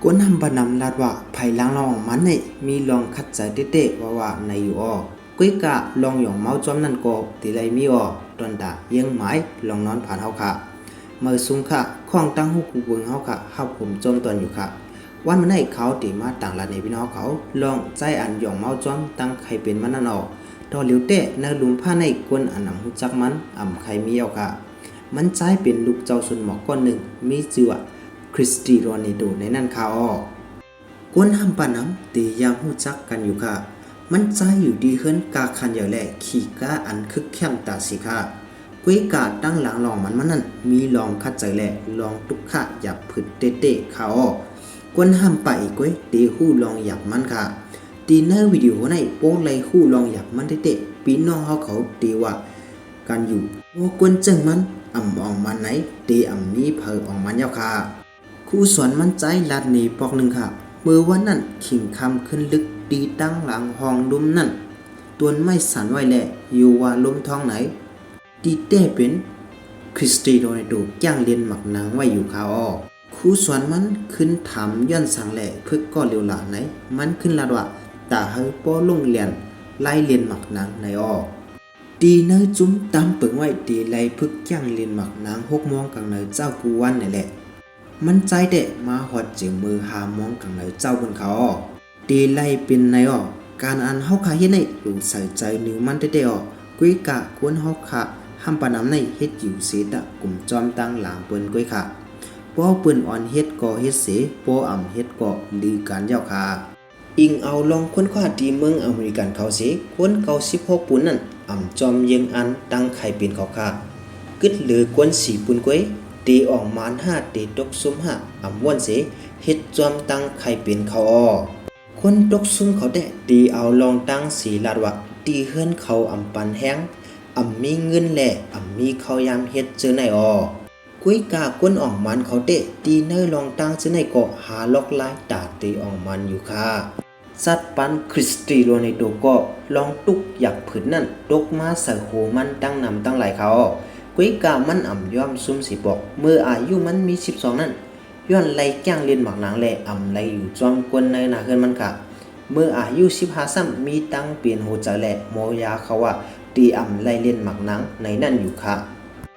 ก้นหำปนำลาดว่าไผ่ล้างลองมันในมีลองคัดใจเตะๆว่าในอยู่อ้อกุ้ยกะลองหยองเมาจอมนั่นก็ตีไรมีอ้อตอนดาเยี่ยงหมายลองนอนผ่านเฮาค่ะเมื่อซุงค่ะข้องตั้งหูกูเบิงเฮาค่ะเฮาผมจมตอนอยู่ค่ะวันมันให้เขาตีมาต่างลาในพี่น้องเขาลองใจอันหยองเมาจอมตั้งใครเป็นมันนั่นออกตอเหลียวเตะในลุมผ้าในกวนอันนำหูจักมันใครมีเอาค่ะมันใจเป็นลูกเจ้าสุนหมอกก้อนหนึ่งมีชื่อว่าคริสติโรนัลโดในนั่นค่ะอ้อกวนหำปาน้ำตียามหูจักกันอยู่ค่ะมันใจอยู่ดีเฮิรนกาคันอย่างแหละขี่กาอันคึกเข้มตาสิค่ะกุ้ยกาตั้งหลังลองมันนั่นมีลองคัดใจแหละลองตุกขะหยับผึดเตะๆค่ะอ้อกวนหำปาอีกกุ้ยตีหู้ลองหยับมันค่ะตีเนอร์วิดีโอในโป้เลยหู้ลองหยับมันเตะๆปีน้องเขาตีว่ากันอยู่โอ้กวนจึงมันอองมันไหนตีมีเพออองมันยาวค่ะครูสอนมันใจลัดหนีปอกหนึ่งค่ะเมื่อวันนั้นขิงคำขึ้นลึกดีตั้งหลังห้องลุมนั่นตัวไม่สั่นไหวแหละอยู่ว่าลุมท้องไหนดีเต้เป็นคริสตีโรนัลโดย่างเรียนหมักนางไว้อยู่ค่ะอ้อครูสอนมันขึ้นถามย้อนสั่งแหละพึกก็เร็วหลาไหนมันขึ้นลาดว่าตาเฮาป้อลงเรียนไล่เรียนหมักนางในอ้อตีเนยจุ้มตามเปิงไว้ตีไล่พึกย่างเรียนหมักนาง6 โมงกลางเนยเจ้ากูวันนี่แหละมันใจเดะมาหอดจึงมือ5 โมงกลางเนยเจ้าบนเขาอ้อตีไล่เป็นในอ้อการอันเฮาคาเฮ็ดในลุงใส่ใจหนึ่งมันเด้อกุ้ยกะกวนเฮาคาหำปานำในเฮ็ดอยู่เสดะกลุ่มจอมตั้งหลางเปิ้นกุ้ยค่ะป้อเปิ้นอ่อนเฮ็ดก่อเฮ็ดเสป้อเฮ็ดก่อลือการยาวค่ะอิงเอาลองค้นคว้าที่เมืองอเมริกันเขาสิคนเก่า16ปุ่นนั่นจอมเยิงอันตั้งไข่เป็นเขาค่ะกึดหรือกวน4ปุ่นกุ้ยตีออกมาน5ตีตกซุ่ม5ม่วนเสเฮ็ดจอมตั้งไข่เป็นเขาอ้อคนตกซุ่มเขาได้ตีเอาลองตั้งสีลาดว่าตีเฮือนเขาปันแห้งมีเงินแหละมีเขายามเฮ็ดเจอไหนอ้อกุ้ยกาก้นออกมันเขาเตะตีเนอลองตั้งเจอไหนก็หาล็อกลายตาตีออกมันอยู่ค่ะสัตว์ปันคริสติโรนัลโดก็ลองตุกอยากผืนนั่นตกมาใส่โหมันตั้งนำตั้งหลายเขากุ้ยกามันย่อมซุ่มสิบอกเมื่ออายุมันมี12นั่นย้อนไล่จ้างเรียนหมักนางแลไล่อยู่จอมกวนในหน้าเฮือนมันค่ะเมื่ออายุ15ซ้ำมีตังเปลี่ยนโหใจแหละโมยาเขาว่าตีไล่เรียนหมักนางในนั่นอยู่ค่ะ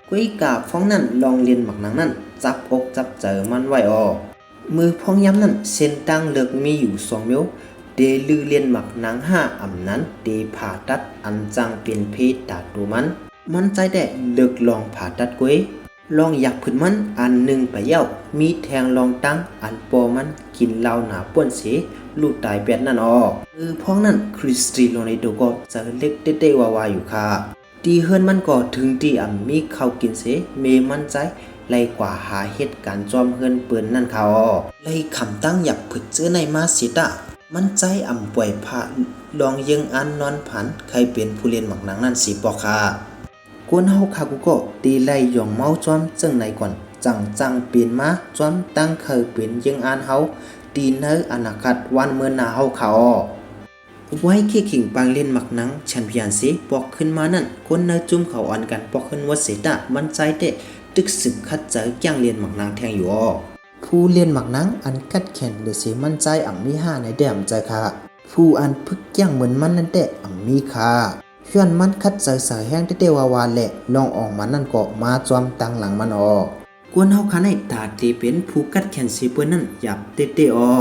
กุ้ยกาฟ้องนั่นลองเรียนหมักนางนั่นจับอกจับเจอมันไว้อ้อมือพ้องย้ำนั่นเส้นตั้งเลิกมีอยู่2 นิ้วเดลือเรียนหมักนาง5นั้นเดผ่าตัดอันจังเป็นเพศตาตัวมันใจแดเลิกลองผ่าตัดกุ้ยลองอยากผืนมันอันหนึ่งไปเย้ามีแทงลองตั้งอันปอมันกินเหล้าหนาป้วนเสลูกตายเป็ดนั่นอ้อพ้องนั่นคริสติโรนัลโดก็จะเล็กเต้ๆวาอยู่ค่ะตีเฮิรนมันก็ถึงตีมีข้าวกินเสเมมันใจไล่กว่าหาเหตุการณ์จอมเฮิรนเปิ้นนั่นค่ะอ้อไล่คำตั้งอยากผึดเจอในมาสิตะมันใจป่วยพระลองยังอันนอนผันใครเป็นผู้เรียนหมักหนังนั่นสิปอค่ะกวนเฮาคากุก็ตีไล่หย่องเมาจอมจังไหนก่อนจังเปลี่ยนมาจอมตั้งเคยเป็นยังอันเฮาตีเนออนาคตวันเมื่อนาเฮาเขาไว้ขี้ขิงปางเล่นหมักหนังแชมเปี้ยนสิปอกขึ้นมานั่นคนเนอจุ่มเขาอ่อนกันปอกขึ้นว่าเสตะมันใจเตะตึกสึกคัดเจอแก้งเรียนหมักหนังแทงอยู่อ้อผู้เรียนหมักหนังอันกัดแขนเดือเสมันใจมี5ในแดมใจค่ะผู้อันพึกแก้งเหมือนมันนั่นเตะมีค่ะเพื่อนมันคัดใจสายแห้งเตะวาแหละลองออกมันนั่นก็มาจอมตังหลังมันอ้อกวนเฮาคันให้ตาตีเป็นผู้กัดแขนสีเปิ้นนั่นหยับเตะอ้อ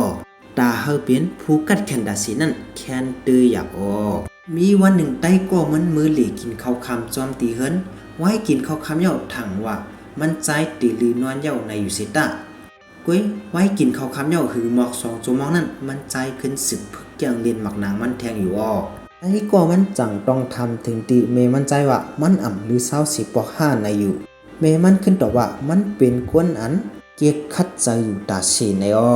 ตาเฮาเป็นผู้กัดแขนดาสีนั่นแคนตื้อหยับอ้อมีวันหนึ่งใต้ก็มันมือเหลีกินข้าวคำจอมตีเฮิรนไว้กินข้าวคำเย่าถังว่ามันใจตีลือนอนเย่าในอยู่สิตะกุ้ยไว้กินข้าวคำเย่าหือหมอก2 ชั่วโมงนั่นมันใจขึ้นสึกพึกแกงเรียนหมักนางมันแทงอยู่อ้อไอ้ก็มันจังต้องทำถึงตีเมมันใจว่ามันหรือ20 ปอก5ในอยู่เมมันขึ้นตอบว่ามันเป็นกวนอันเกียกคัดใจอยู่ตาสีในอ้อ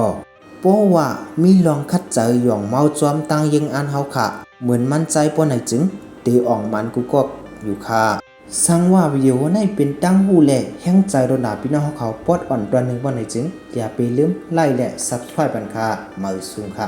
เพราะว่ามีลองคัดใจหย่องเมาจอมตั้งยิงอันเฮาค่ะเหมือนมันใจป้อไหนจึงตีออกมันกูก็อยู่ค่ะสั่งว่าวิดีโอในเป็นตั้งหูแหละแห้งใจโดนด่าพี่น้องเขาปอดอ่อนตัวหนึ่งป้อไหนจึงอย่าไปลืมไล่และ subscribe กันค่ะมาสูงค่ะ